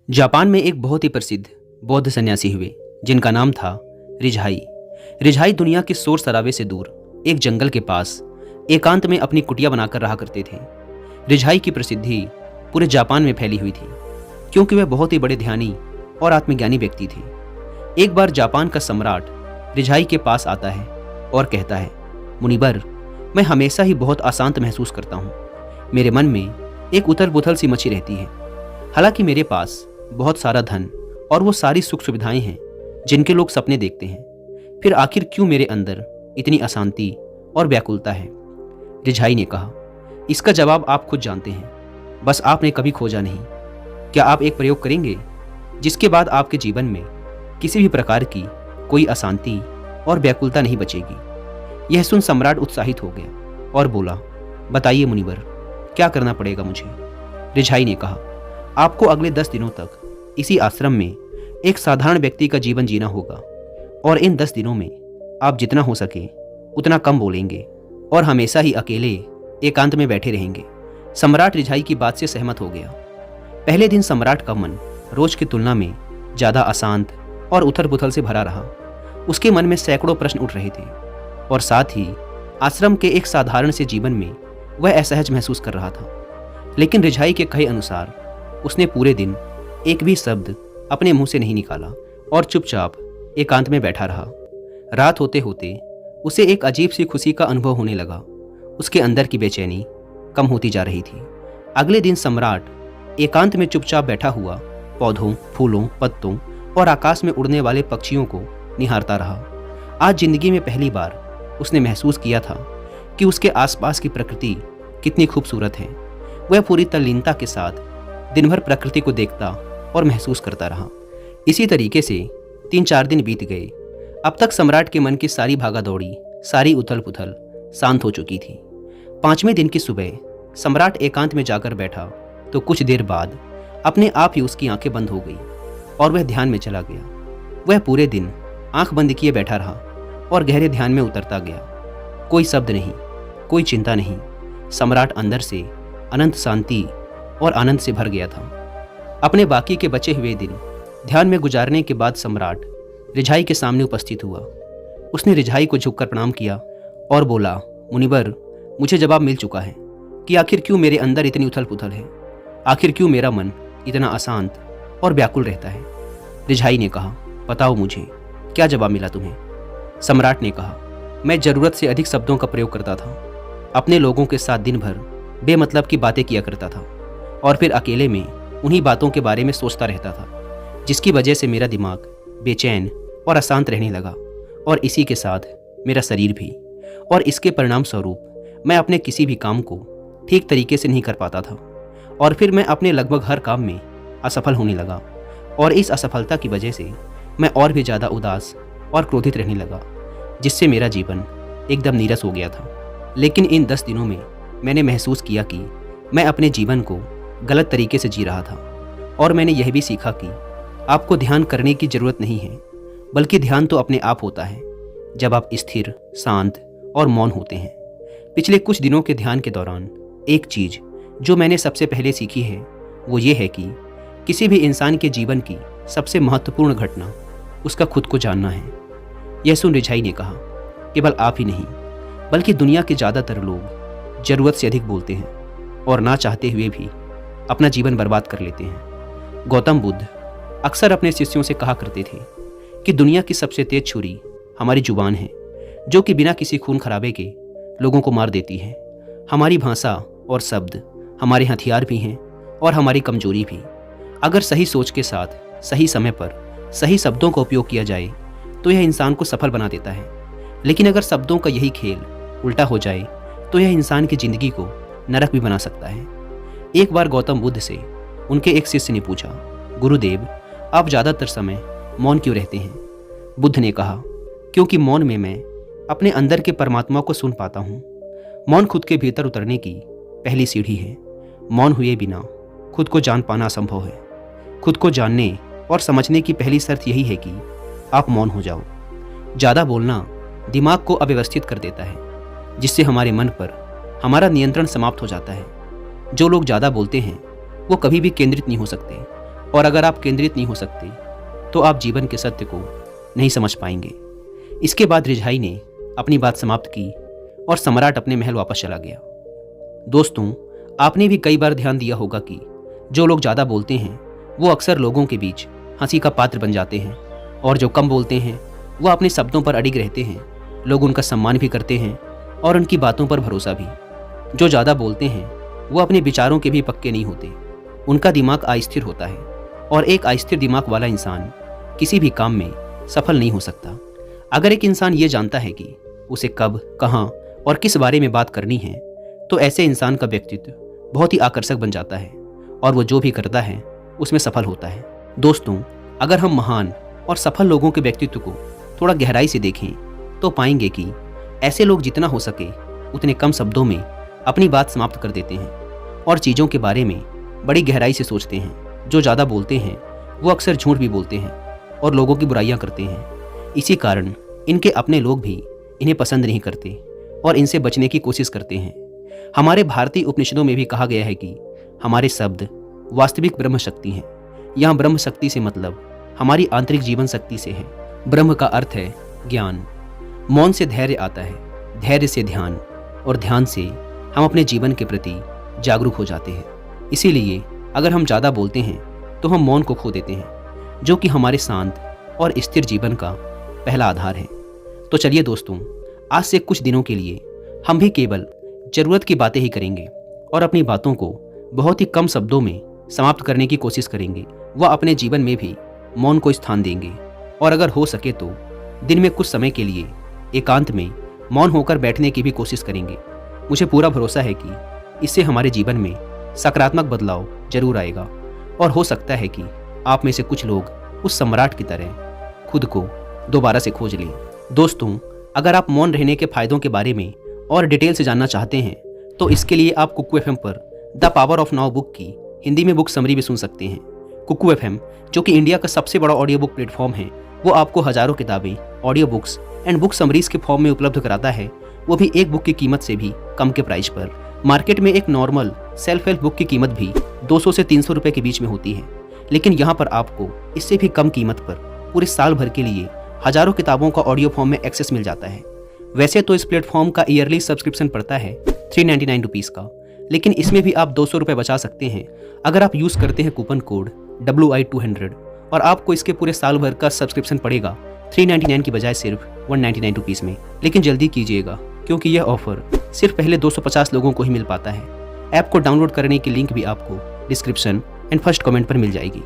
Japan में एक बहुत ही प्रसिद्ध बौद्ध सन्यासी हुए जिनका नाम था रिझाई। रिझाई दुनिया के शोर शराबे से दूर एक जंगल के पास एकांत में अपनी कुटिया बनाकर रहा करते थे। रिझाई की प्रसिद्धि पूरे जापान में फैली हुई थी क्योंकि वह बहुत ही बड़े ध्यानी और आत्मज्ञानी व्यक्ति थे। एक बार जापान का सम्राट रिझाई के पास आता है और कहता है, मुनिवर, मैं हमेशा ही बहुत अशांत महसूस करता हूँ। मेरे मन में एक उथल पुथल सी मची रहती है। हालांकि मेरे पास बहुत सारा धन और वो सारी सुख सुविधाएं हैं जिनके लोग सपने देखते हैं, फिर आखिर क्यों मेरे अंदर इतनी अशांति और व्याकुलता है। रिझाई ने कहा, इसका जवाब आप खुद जानते हैं, बस आपने कभी खोजा नहीं। क्या आप एक प्रयोग करेंगे जिसके बाद आपके जीवन में किसी भी प्रकार की कोई अशांति और व्याकुलता नहीं बचेगी। यह सुन सम्राट उत्साहित हो गया और बोला, बताइए मुनिवर, क्या करना पड़ेगा मुझे। रिझाई ने कहा, आपको अगले 10 दिनों तक इसी आश्रम में एक साधारण व्यक्ति का जीवन जीना होगा और इन 10 दिनों में आप जितना हो सके उतना कम बोलेंगे और हमेशा ही अकेले एकांत में बैठे रहेंगे। सम्राट रिझाई की बात से सहमत हो गया। पहले दिन सम्राट का मन रोज की तुलना में ज़्यादा अशांत और उथल पुथल से भरा रहा। उसके मन में सैकड़ों प्रश्न उठ रहे थे और साथ ही आश्रम के एक साधारण से जीवन में वह असहज महसूस कर रहा था। लेकिन रिझाई के कहे अनुसार उसने पूरे दिन एक भी शब्द अपने मुंह से नहीं निकाला और चुपचाप एकांत में बैठा रहा। रात होते होते उसे एक अजीब सी खुशी का अनुभव होने लगा। उसके अंदर की बेचैनी कम होती जा रही थी। अगले दिन सम्राट एकांत में चुपचाप बैठा हुआ पौधों, फूलों, पत्तों और आकाश में उड़ने वाले पक्षियों को निहारता रहा। आज जिंदगी में पहली बार उसने महसूस किया था कि उसके आसपास की प्रकृति कितनी खूबसूरत है। वह पूरी तल्लीनता के साथ दिन भर प्रकृति को देखता और महसूस करता रहा। इसी तरीके से 3-4 दिन बीत गए। अब तक सम्राट के मन की सारी भागा दौड़ी, सारी उथल पुथल शांत हो चुकी थी। 5वें दिन की सुबह सम्राट एकांत में जाकर बैठा तो कुछ देर बाद अपने आप ही उसकी आंखें बंद हो गई और वह ध्यान में चला गया। वह पूरे दिन आंख बंद किए बैठा रहा और गहरे ध्यान में उतरता गया। कोई शब्द नहीं, कोई चिंता नहीं। सम्राट अंदर से अनंत शांति और आनंद से भर गया था। अपने बाकी के बचे हुए दिन ध्यान में गुजारने के बाद सम्राट रिझाई के सामने उपस्थित हुआ। उसने रिझाई को झुककर प्रणाम किया और बोला, मुनिवर, मुझे जवाब मिल चुका है कि आखिर क्यों मेरे अंदर इतनी उथल पुथल है, आखिर क्यों मेरा मन इतना अशांत और व्याकुल रहता है। रिझाई ने कहा, बताओ मुझे, क्या जवाब मिला तुम्हें। सम्राट ने कहा, मैं ज़रूरत से अधिक शब्दों का प्रयोग करता था। अपने लोगों के साथ दिन भर बेमतलब की बातें किया करता था और फिर अकेले में उन्हीं बातों के बारे में सोचता रहता था, जिसकी वजह से मेरा दिमाग बेचैन और अशांत रहने लगा और इसी के साथ मेरा शरीर भी। और इसके परिणाम स्वरूप मैं अपने किसी भी काम को ठीक तरीके से नहीं कर पाता था और फिर मैं अपने लगभग हर काम में असफल होने लगा और इस असफलता की वजह से मैं और भी ज़्यादा उदास और क्रोधित रहने लगा, जिससे मेरा जीवन एकदम नीरस हो गया था। लेकिन इन 10 दिनों में मैंने महसूस किया कि मैं अपने जीवन को गलत तरीके से जी रहा था और मैंने यह भी सीखा कि आपको ध्यान करने की ज़रूरत नहीं है, बल्कि ध्यान तो अपने आप होता है जब आप स्थिर, शांत और मौन होते हैं। पिछले कुछ दिनों के ध्यान के दौरान एक चीज़ जो मैंने सबसे पहले सीखी है वो ये है कि किसी भी इंसान के जीवन की सबसे महत्वपूर्ण घटना उसका खुद को जानना है। यह सुन रिझाई ने कहा, केवल आप ही नहीं बल्कि दुनिया के ज़्यादातर लोग ज़रूरत से अधिक बोलते हैं और ना चाहते हुए भी अपना जीवन बर्बाद कर लेते हैं। गौतम बुद्ध अक्सर अपने शिष्यों से कहा करते थे कि दुनिया की सबसे तेज छुरी हमारी जुबान है, जो कि बिना किसी खून खराबे के लोगों को मार देती है। हमारी भाषा और शब्द हमारे हथियार भी हैं और हमारी कमजोरी भी। अगर सही सोच के साथ सही समय पर सही शब्दों का उपयोग किया जाए तो यह इंसान को सफल बना देता है। लेकिन अगर शब्दों का यही खेल उल्टा हो जाए तो यह इंसान की जिंदगी को नरक भी बना सकता है। एक बार गौतम बुद्ध से उनके एक शिष्य ने पूछा, गुरुदेव, आप ज़्यादातर समय मौन क्यों रहते हैं। बुद्ध ने कहा, क्योंकि मौन में मैं अपने अंदर के परमात्मा को सुन पाता हूँ। मौन खुद के भीतर उतरने की पहली सीढ़ी है। मौन हुए बिना खुद को जान पाना असंभव है। खुद को जानने और समझने की पहली शर्त यही है कि आप मौन हो जाओ। ज़्यादा बोलना दिमाग को अव्यवस्थित कर देता है, जिससे हमारे मन पर हमारा नियंत्रण समाप्त हो जाता है। जो लोग ज़्यादा बोलते हैं वो कभी भी केंद्रित नहीं हो सकते और अगर आप केंद्रित नहीं हो सकते तो आप जीवन के सत्य को नहीं समझ पाएंगे। इसके बाद रिझाई ने अपनी बात समाप्त की और सम्राट अपने महल वापस चला गया। दोस्तों, आपने भी कई बार ध्यान दिया होगा कि जो लोग ज़्यादा बोलते हैं वो अक्सर लोगों के बीच हंसी का पात्र बन जाते हैं, और जो कम बोलते हैं वो अपने शब्दों पर अडिग रहते हैं। लोग उनका सम्मान भी करते हैं और उनकी बातों पर भरोसा भी। जो ज़्यादा बोलते हैं वो अपने विचारों के भी पक्के नहीं होते, उनका दिमाग अस्थिर होता है, और एक अस्थिर दिमाग वाला इंसान किसी भी काम में सफल नहीं हो सकता। अगर एक इंसान ये जानता है कि उसे कब, कहाँ और किस बारे में बात करनी है, तो ऐसे इंसान का व्यक्तित्व बहुत ही आकर्षक बन जाता है और वो जो भी करता है उसमें सफल होता है। दोस्तों, अगर हम महान और सफल लोगों के व्यक्तित्व को थोड़ा गहराई से देखें तो पाएंगे कि ऐसे लोग जितना हो सके उतने कम शब्दों में अपनी बात समाप्त कर देते हैं और चीज़ों के बारे में बड़ी गहराई से सोचते हैं। जो ज़्यादा बोलते हैं वो अक्सर झूठ भी बोलते हैं और लोगों की बुराइयां करते हैं। इसी कारण इनके अपने लोग भी इन्हें पसंद नहीं करते और इनसे बचने की कोशिश करते हैं। हमारे भारतीय उपनिषदों में भी कहा गया है कि हमारे शब्द वास्तविक ब्रह्म शक्ति हैं। यहाँ ब्रह्म शक्ति से मतलब हमारी आंतरिक जीवन शक्ति से है। ब्रह्म का अर्थ है ज्ञान। मौन से धैर्य आता है, धैर्य से ध्यान, और ध्यान से हम अपने जीवन के प्रति जागरूक हो जाते हैं। इसीलिए अगर हम ज़्यादा बोलते हैं तो हम मौन को खो देते हैं, जो कि हमारे शांत और स्थिर जीवन का पहला आधार है। तो चलिए दोस्तों, आज से कुछ दिनों के लिए हम भी केवल ज़रूरत की बातें ही करेंगे और अपनी बातों को बहुत ही कम शब्दों में समाप्त करने की कोशिश करेंगे। वह अपने जीवन में भी मौन को स्थान देंगे, और अगर हो सके तो दिन में कुछ समय के लिए एकांत में मौन होकर बैठने की भी कोशिश करेंगे। मुझे पूरा भरोसा है कि इससे हमारे जीवन में सकारात्मक बदलाव जरूर आएगा, और हो सकता है कि आप में से कुछ लोग उस सम्राट की तरह खुद को दोबारा से खोज लें। दोस्तों, अगर आप मौन रहने के फायदों के बारे में और डिटेल से जानना चाहते हैं तो इसके लिए आप कुकू एफएम पर the power of now book की हिंदी में बुक समरी भी सुन सकते हैं। कुकू एफएम, जो कि इंडिया का सबसे बड़ा ऑडियो बुक प्लेटफॉर्म है, वो आपको हजारों किताबें, audio books and book summaries के फॉर्म में उपलब्ध कराता है, वो भी एक बुक की कीमत से भी कम के प्राइस पर। मार्केट में एक नॉर्मल सेल्फ हेल्प बुक की कीमत भी 200 से 300 रुपए के बीच में होती है, लेकिन यहाँ पर आपको इससे भी कम कीमत पर पूरे साल भर के लिए हजारों किताबों का ऑडियो फॉर्म में एक्सेस मिल जाता है। वैसे तो इस प्लेटफॉर्म का ईयरली सब्सक्रिप्शन पड़ता है 399 रुपीज़ का, लेकिन इसमें भी आप 200 रुपये बचा सकते हैं अगर आप यूज़ करते हैं कूपन कोड WI200, और आपको इसके पूरे साल भर का सब्सक्रिप्शन पड़ेगा 399 की बजाय सिर्फ 199 रुपीज़ में। लेकिन जल्दी कीजिएगा, क्योंकि यह ऑफर सिर्फ पहले 250 लोगों को ही मिल पाता है। ऐप को डाउनलोड करने की लिंक भी आपको डिस्क्रिप्शन एंड फर्स्ट कमेंट पर मिल जाएगी।